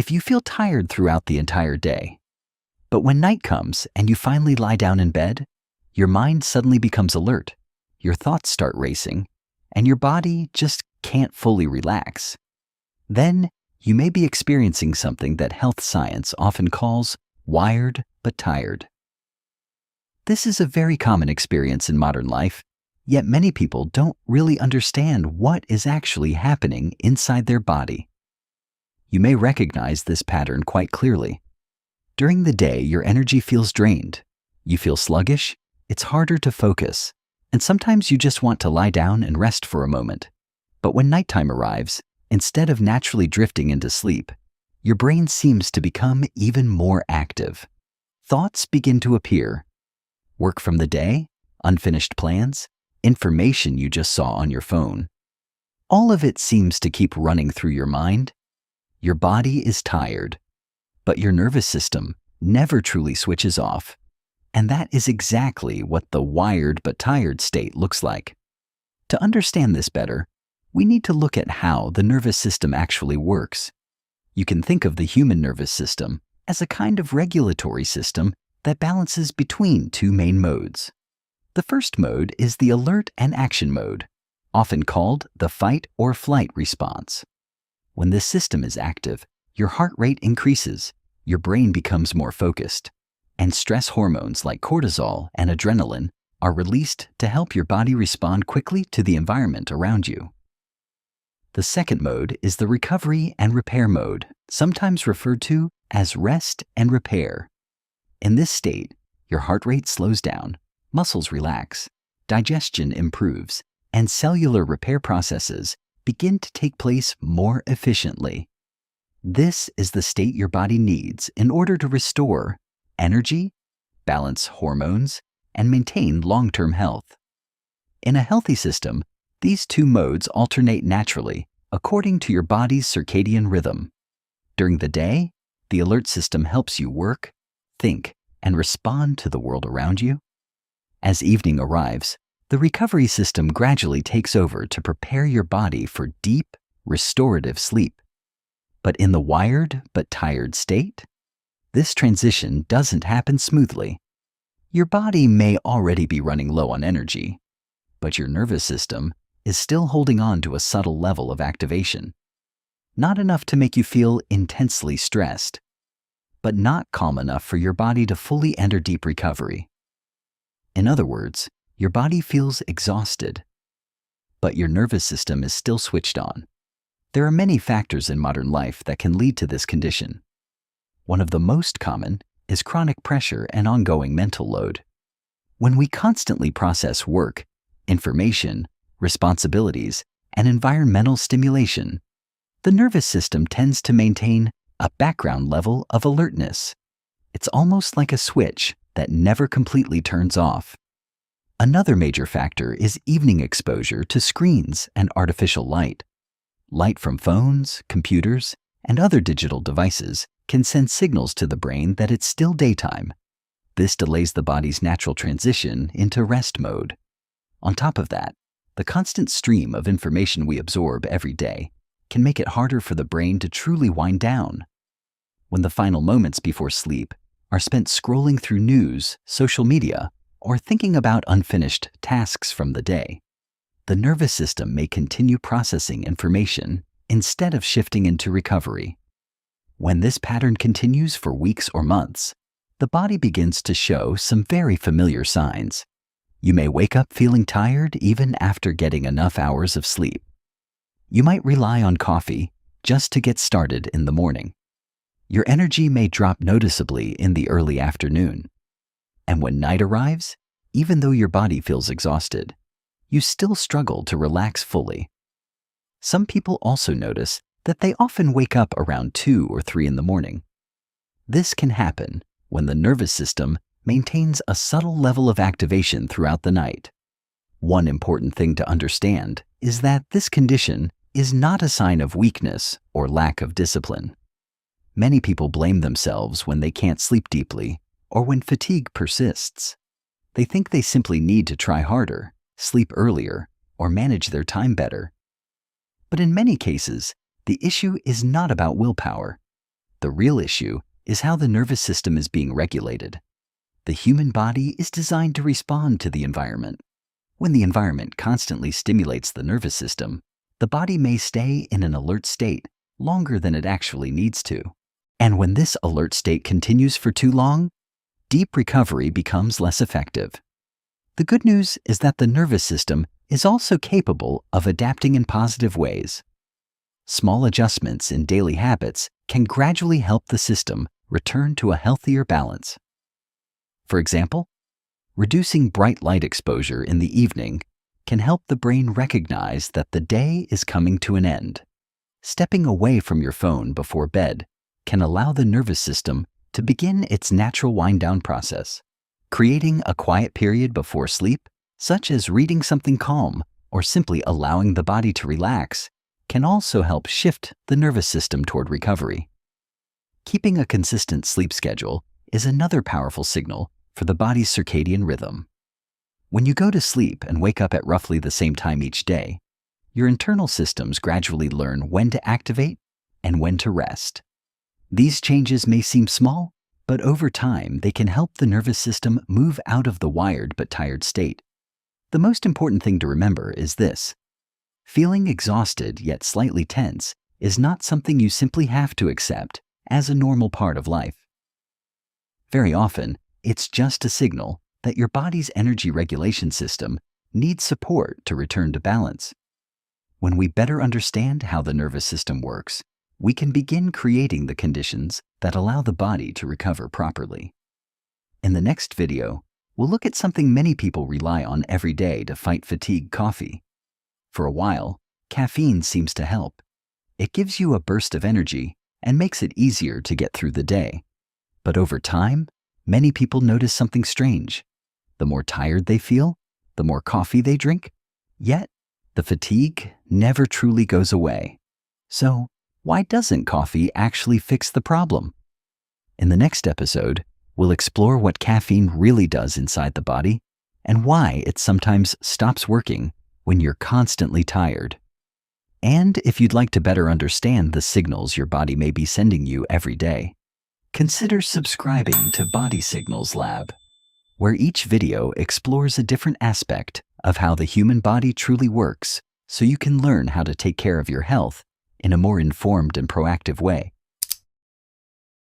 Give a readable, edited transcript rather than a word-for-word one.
if you feel tired throughout the entire day. But when night comes and you finally lie down in bed, your mind suddenly becomes alert, your thoughts start racing, and your body just can't fully relax. Then you may be experiencing something that health science often calls wired but tired. This is a very common experience in modern life, yet many people don't really understand what is actually happening inside their body. You may recognize this pattern quite clearly. During the day, your energy feels drained. You feel sluggish, it's harder to focus, and sometimes you just want to lie down and rest for a moment. But when nighttime arrives, instead of naturally drifting into sleep, your brain seems to become even more active. Thoughts begin to appear. Work from the day, unfinished plans, information you just saw on your phone. All of it seems to keep running through your mind. Your body is tired, but your nervous system never truly switches off. And that is exactly what the wired but tired state looks like. To understand this better, we need to look at how the nervous system actually works. You can think of the human nervous system as a kind of regulatory system that balances between two main modes. The first mode is the alert and action mode, often called the fight or flight response. When this system is active, your heart rate increases, your brain becomes more focused, and stress hormones like cortisol and adrenaline are released to help your body respond quickly to the environment around you. The second mode is the recovery and repair mode, sometimes referred to as rest and repair. In this state, your heart rate slows down, muscles relax, digestion improves, and cellular repair processes begin to take place more efficiently. This is the state your body needs in order to restore energy, balance hormones, and maintain long-term health. In a healthy system, these two modes alternate naturally according to your body's circadian rhythm. During the day, the alert system helps you work, think, and respond to the world around you. As evening arrives, the recovery system gradually takes over to prepare your body for deep, restorative sleep. But in the wired but tired state, this transition doesn't happen smoothly. Your body may already be running low on energy, but your nervous system is still holding on to a subtle level of activation. Not enough to make you feel intensely stressed, but not calm enough for your body to fully enter deep recovery. In other words, your body feels exhausted, but your nervous system is still switched on. There are many factors in modern life that can lead to this condition. One of the most common is chronic pressure and ongoing mental load. When we constantly process work, information, responsibilities, and environmental stimulation, the nervous system tends to maintain a background level of alertness. It's almost like a switch that never completely turns off. Another major factor is evening exposure to screens and artificial light. Light from phones, computers, and other digital devices can send signals to the brain that it's still daytime. This delays the body's natural transition into rest mode. On top of that, the constant stream of information we absorb every day can make it harder for the brain to truly wind down. When the final moments before sleep are spent scrolling through news, social media, or thinking about unfinished tasks from the day, the nervous system may continue processing information instead of shifting into recovery. When this pattern continues for weeks or months, the body begins to show some very familiar signs. You may wake up feeling tired even after getting enough hours of sleep. You might rely on coffee just to get started in the morning. Your energy may drop noticeably in the early afternoon. And when night arrives, even though your body feels exhausted, you still struggle to relax fully. Some people also notice that they often wake up around 2 or 3 in the morning. This can happen when the nervous system maintains a subtle level of activation throughout the night. One important thing to understand is that this condition is not a sign of weakness or lack of discipline. Many people blame themselves when they can't sleep deeply or when fatigue persists. They think they simply need to try harder, sleep earlier, or manage their time better. But in many cases, the issue is not about willpower. The real issue is how the nervous system is being regulated. The human body is designed to respond to the environment. When the environment constantly stimulates the nervous system, the body may stay in an alert state longer than it actually needs to. And when this alert state continues for too long, deep recovery becomes less effective. The good news is that the nervous system is also capable of adapting in positive ways. Small adjustments in daily habits can gradually help the system return to a healthier balance. For example, reducing bright light exposure in the evening can help the brain recognize that the day is coming to an end. Stepping away from your phone before bed can allow the nervous system to begin its natural wind-down process. Creating a quiet period before sleep, such as reading something calm or simply allowing the body to relax, can also help shift the nervous system toward recovery. Keeping a consistent sleep schedule is another powerful signal for the body's circadian rhythm. When you go to sleep and wake up at roughly the same time each day, your internal systems gradually learn when to activate and when to rest. These changes may seem small, but over time they can help the nervous system move out of the wired but tired state. The most important thing to remember is this: feeling exhausted yet slightly tense is not something you simply have to accept as a normal part of life. Very often, it's just a signal that your body's energy regulation system needs support to return to balance. When we better understand how the nervous system works, we can begin creating the conditions that allow the body to recover properly. In the next video, we'll look at something many people rely on every day to fight fatigue: coffee. For a while, caffeine seems to help. It gives you a burst of energy and makes it easier to get through the day. But over time, many people notice something strange. The more tired they feel, the more coffee they drink, yet the fatigue never truly goes away. So, why doesn't coffee actually fix the problem? In the next episode, we'll explore what caffeine really does inside the body and why it sometimes stops working when you're constantly tired. And if you'd like to better understand the signals your body may be sending you every day, consider subscribing to Body Signals Lab, where each video explores a different aspect of how the human body truly works, so you can learn how to take care of your health in a more informed and proactive way.